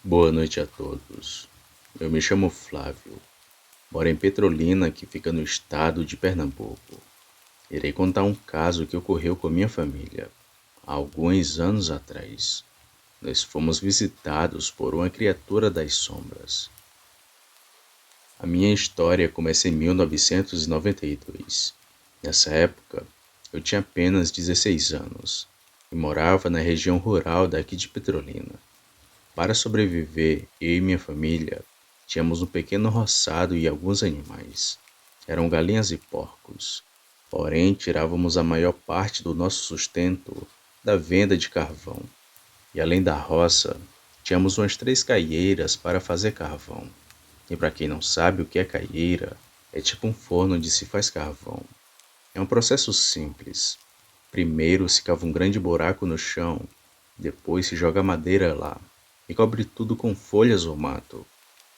Boa noite a todos. Eu me chamo Flávio, moro em Petrolina, que fica no estado de Pernambuco. Irei contar um caso que ocorreu com a minha família há alguns anos atrás. Nós fomos visitados por uma criatura das sombras. A minha história começa em 1992. Nessa época, eu tinha apenas 16 anos e morava na região rural daqui de Petrolina. Para sobreviver, eu e minha família tínhamos um pequeno roçado e alguns animais. Eram galinhas e porcos. Porém, tirávamos a maior parte do nosso sustento da venda de carvão. E além da roça, tínhamos umas 3 caieiras para fazer carvão. E para quem não sabe o que é caieira, é tipo um forno onde se faz carvão. É um processo simples. Primeiro se cava um grande buraco no chão, depois se joga madeira lá e cobre tudo com folhas ou mato.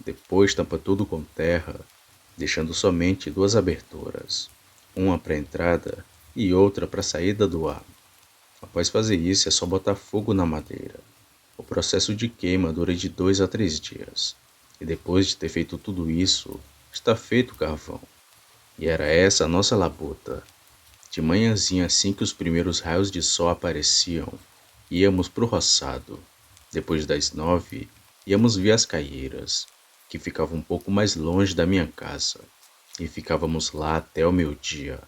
Depois tampa tudo com terra, deixando somente 2 aberturas, uma para entrada e outra para saída do ar. Após fazer isso é só botar fogo na madeira. O processo de queima dura de 2 a 3 dias. E depois de ter feito tudo isso, está feito o carvão. E era essa a nossa labuta. De manhãzinha, assim que os primeiros raios de sol apareciam, íamos pro roçado. Depois das 9, íamos ver as caieiras, que ficavam um pouco mais longe da minha casa, e ficávamos lá até o meio-dia,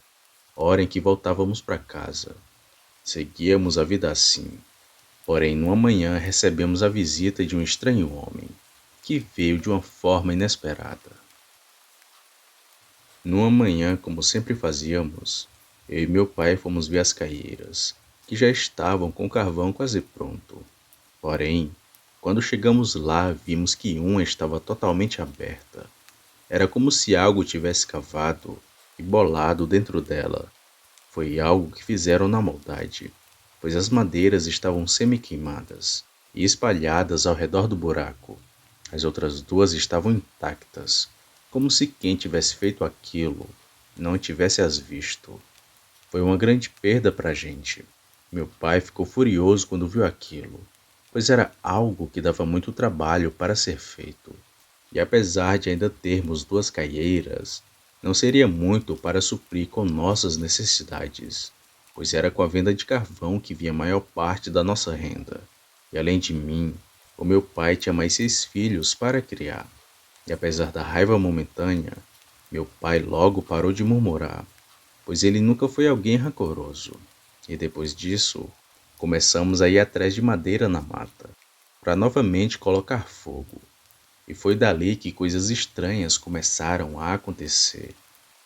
hora em que voltávamos para casa. Seguíamos a vida assim. Porém, numa manhã recebemos a visita de um estranho homem, que veio de uma forma inesperada. Numa manhã, como sempre fazíamos, eu e meu pai fomos ver as caieiras, que já estavam com o carvão quase pronto. Porém, quando chegamos lá, vimos que uma estava totalmente aberta. Era como se algo tivesse cavado e bolado dentro dela. Foi algo que fizeram na maldade, pois as madeiras estavam semi-queimadas e espalhadas ao redor do buraco. As outras 2 estavam intactas, como se quem tivesse feito aquilo não tivesse as visto. Foi uma grande perda para a gente. Meu pai ficou furioso quando viu aquilo, pois era algo que dava muito trabalho para ser feito. E apesar de ainda termos 2 caieiras, não seria muito para suprir com nossas necessidades, pois era com a venda de carvão que vinha a maior parte da nossa renda. E além de mim, o meu pai tinha mais 6 filhos para criar. E apesar da raiva momentânea, meu pai logo parou de murmurar, pois ele nunca foi alguém rancoroso. E depois disso, começamos a ir atrás de madeira na mata, para novamente colocar fogo. E foi dali que coisas estranhas começaram a acontecer.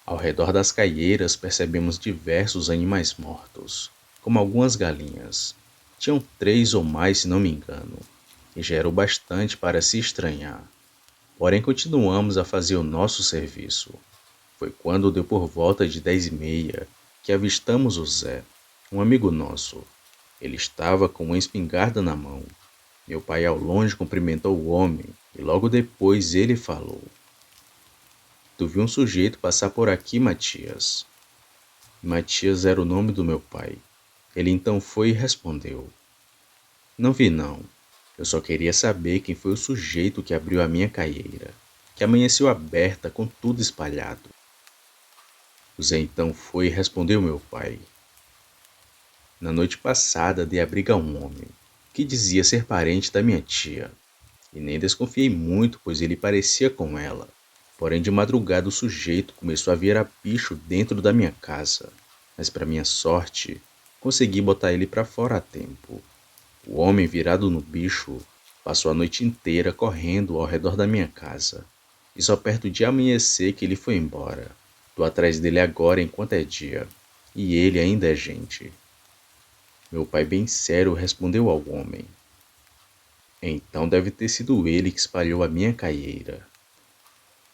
Ao redor das caieiras percebemos diversos animais mortos, como algumas galinhas. Tinham 3 ou mais, se não me engano, e já era o bastante para se estranhar. Porém, continuamos a fazer o nosso serviço. Foi quando deu por volta de 10h30 que avistamos o Zé, um amigo nosso. Ele estava com uma espingarda na mão. Meu pai ao longe cumprimentou o homem e logo depois ele falou: Tu viu um sujeito passar por aqui, Matias? Matias era o nome do meu pai. Ele então foi e respondeu: Não vi não. Eu só queria saber quem foi o sujeito que abriu a minha caieira, que amanheceu aberta com tudo espalhado. O Zé então foi e respondeu meu pai: Na noite passada dei abrigo a um homem, que dizia ser parente da minha tia, e nem desconfiei muito, pois ele parecia com ela. Porém, de madrugada o sujeito começou a virar bicho dentro da minha casa, mas para minha sorte, consegui botar ele para fora a tempo. O homem virado no bicho passou a noite inteira correndo ao redor da minha casa, e só perto de amanhecer que ele foi embora. Tô atrás dele agora enquanto é dia, e ele ainda é gente. Meu pai bem sério respondeu ao homem: Então deve ter sido ele que espalhou a minha caieira.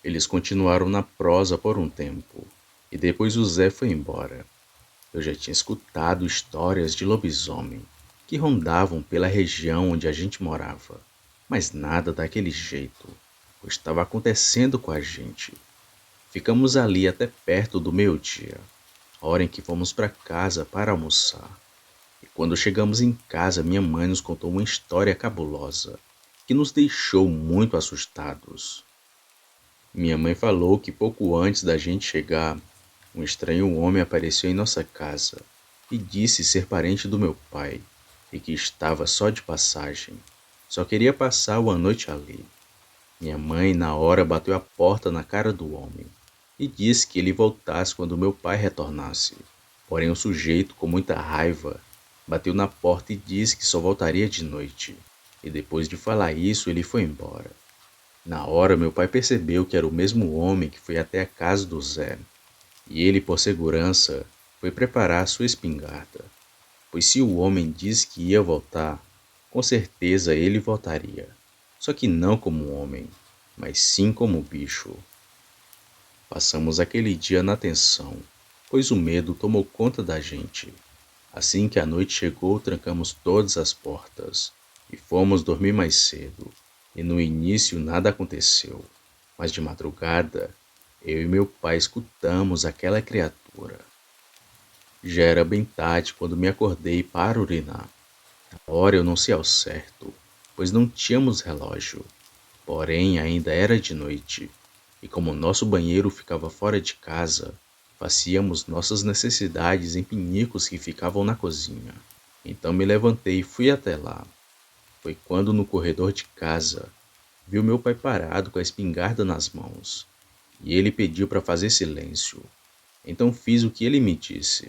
Eles continuaram na prosa por um tempo, e depois o Zé foi embora. Eu já tinha escutado histórias de lobisomem que rondavam pela região onde a gente morava, mas nada daquele jeito, o estava acontecendo com a gente. Ficamos ali até perto do meio-dia, hora em que fomos para casa para almoçar. E quando chegamos em casa, minha mãe nos contou uma história cabulosa. que nos deixou muito assustados. Minha mãe falou que pouco antes da gente chegar, um estranho homem apareceu em nossa casa e disse ser parente do meu pai e que estava só de passagem. Só queria passar uma noite ali. Minha mãe, na hora, bateu a porta na cara do homem e disse que ele voltasse quando meu pai retornasse. Porém, o sujeito, com muita raiva, bateu na porta e disse que só voltaria de noite. E depois de falar isso, ele foi embora. Na hora, meu pai percebeu que era o mesmo homem que foi até a casa do Zé, e ele, por segurança, foi preparar sua espingarda, pois se o homem disse que ia voltar, com certeza ele voltaria, só que não como homem, mas sim como bicho. Passamos aquele dia na tensão, pois o medo tomou conta da gente. Assim que a noite chegou, trancamos todas as portas e fomos dormir mais cedo. E no início nada aconteceu, mas de madrugada, eu e meu pai escutamos aquela criatura. Já era bem tarde quando me acordei para urinar. A hora eu não sei ao certo, pois não tínhamos relógio. Porém, ainda era de noite, e como nosso banheiro ficava fora de casa, fazíamos nossas necessidades em pinicos que ficavam na cozinha. Então me levantei e fui até lá. Foi quando no corredor de casa, vi o meu pai parado com a espingarda nas mãos, e ele pediu para fazer silêncio. Então fiz o que ele me disse,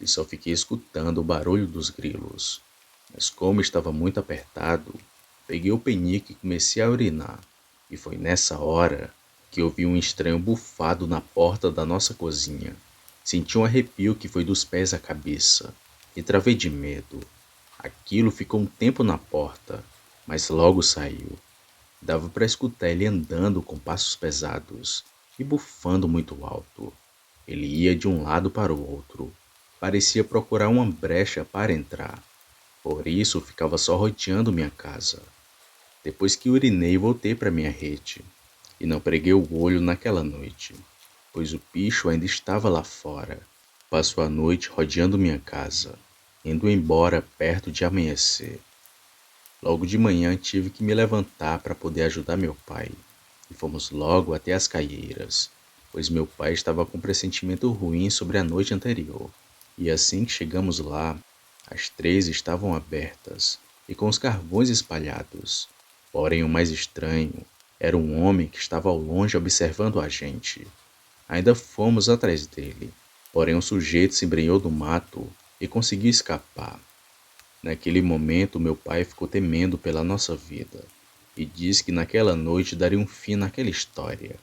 e só fiquei escutando o barulho dos grilos. Mas como estava muito apertado, peguei o penico e comecei a urinar. E foi nessa hora que ouvi um estranho bufado na porta da nossa cozinha. Senti um arrepio que foi dos pés à cabeça e travei de medo. Aquilo ficou um tempo na porta, mas logo saiu. Dava para escutar ele andando com passos pesados e bufando muito alto. Ele ia de um lado para o outro. Parecia procurar uma brecha para entrar. Por isso ficava só rodeando minha casa. Depois que urinei, voltei para minha rede. E não preguei o olho naquela noite, pois o bicho ainda estava lá fora. Passou a noite rodeando minha casa, indo embora perto de amanhecer. Logo de manhã tive que me levantar para poder ajudar meu pai. E fomos logo até as caieiras, pois meu pai estava com um pressentimento ruim sobre a noite anterior. E assim que chegamos lá, as três estavam abertas e com os carvões espalhados. Porém, o mais estranho era um homem que estava ao longe observando a gente. Ainda fomos atrás dele, porém o sujeito se embrenhou do mato e conseguiu escapar. Naquele momento, meu pai ficou temendo pela nossa vida e disse que naquela noite daria um fim naquela história.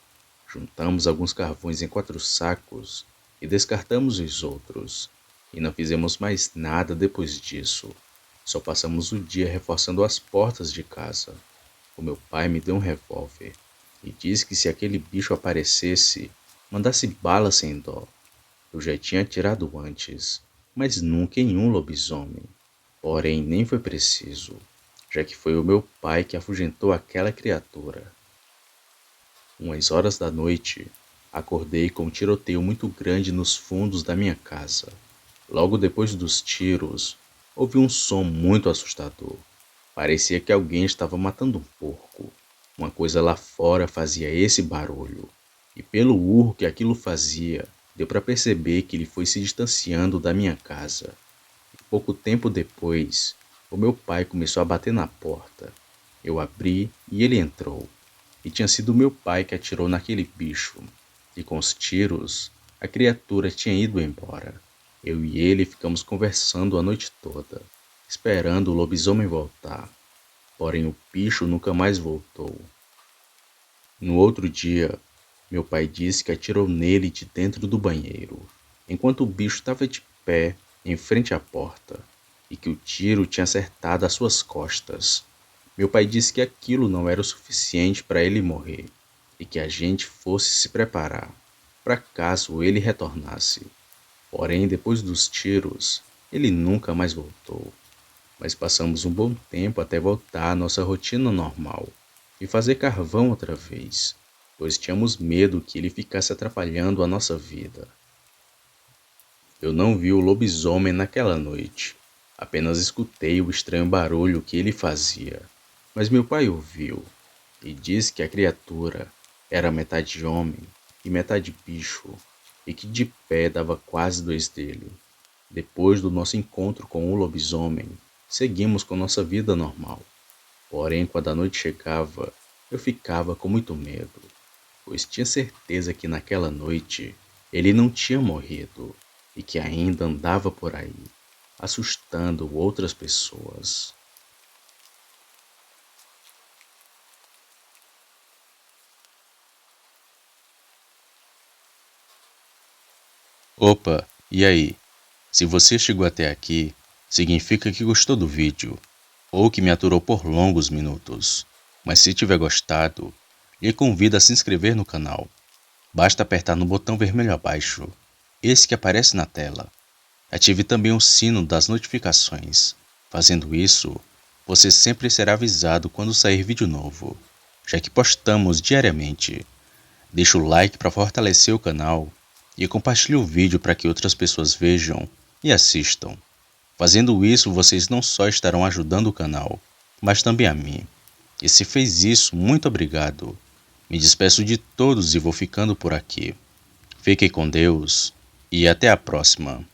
Juntamos alguns carvões em 4 sacos e descartamos os outros. E não fizemos mais nada depois disso. Só passamos o dia reforçando as portas de casa. O meu pai me deu um revólver e disse que se aquele bicho aparecesse, mandasse bala sem dó. Eu já tinha atirado antes, mas nunca em um lobisomem. Porém, nem foi preciso, já que foi o meu pai que afugentou aquela criatura. Umas horas da noite, acordei com um tiroteio muito grande nos fundos da minha casa. Logo depois dos tiros, ouvi um som muito assustador. Parecia que alguém estava matando um porco. Uma coisa lá fora fazia esse barulho, e pelo urro que aquilo fazia, deu para perceber que ele foi se distanciando da minha casa. Pouco tempo depois, o meu pai começou a bater na porta. Eu abri e ele entrou. E tinha sido meu pai que atirou naquele bicho. E com os tiros, a criatura tinha ido embora. Eu e ele ficamos conversando a noite toda, esperando o lobisomem voltar. Porém, o bicho nunca mais voltou. No outro dia, meu pai disse que atirou nele de dentro do banheiro, enquanto o bicho estava de pé em frente à porta, e que o tiro tinha acertado as suas costas. Meu pai disse que aquilo não era o suficiente para ele morrer, e que a gente fosse se preparar, para caso ele retornasse. Porém, depois dos tiros, ele nunca mais voltou. Mas passamos um bom tempo até voltar à nossa rotina normal e fazer carvão outra vez, pois tínhamos medo que ele ficasse atrapalhando a nossa vida. Eu não vi o lobisomem naquela noite, apenas escutei o estranho barulho que ele fazia. Mas meu pai ouviu e disse que a criatura era metade homem e metade bicho, e que de pé dava quase 2 dele. Depois do nosso encontro com o lobisomem, seguimos com nossa vida normal. Porém, quando a noite chegava, eu ficava com muito medo, pois tinha certeza que naquela noite ele não tinha morrido e que ainda andava por aí, assustando outras pessoas. Opa, e aí? Se você chegou até aqui, significa que gostou do vídeo, ou que me aturou por longos minutos. Mas se tiver gostado, lhe convido a se inscrever no canal. Basta apertar no botão vermelho abaixo, esse que aparece na tela. Ative também o sino das notificações. Fazendo isso, você sempre será avisado quando sair vídeo novo, já que postamos diariamente. Deixe o like para fortalecer o canal e compartilhe o vídeo para que outras pessoas vejam e assistam. Fazendo isso, vocês não só estarão ajudando o canal, mas também a mim. E se fez isso, muito obrigado. Me despeço de todos e vou ficando por aqui. Fiquem com Deus e até a próxima.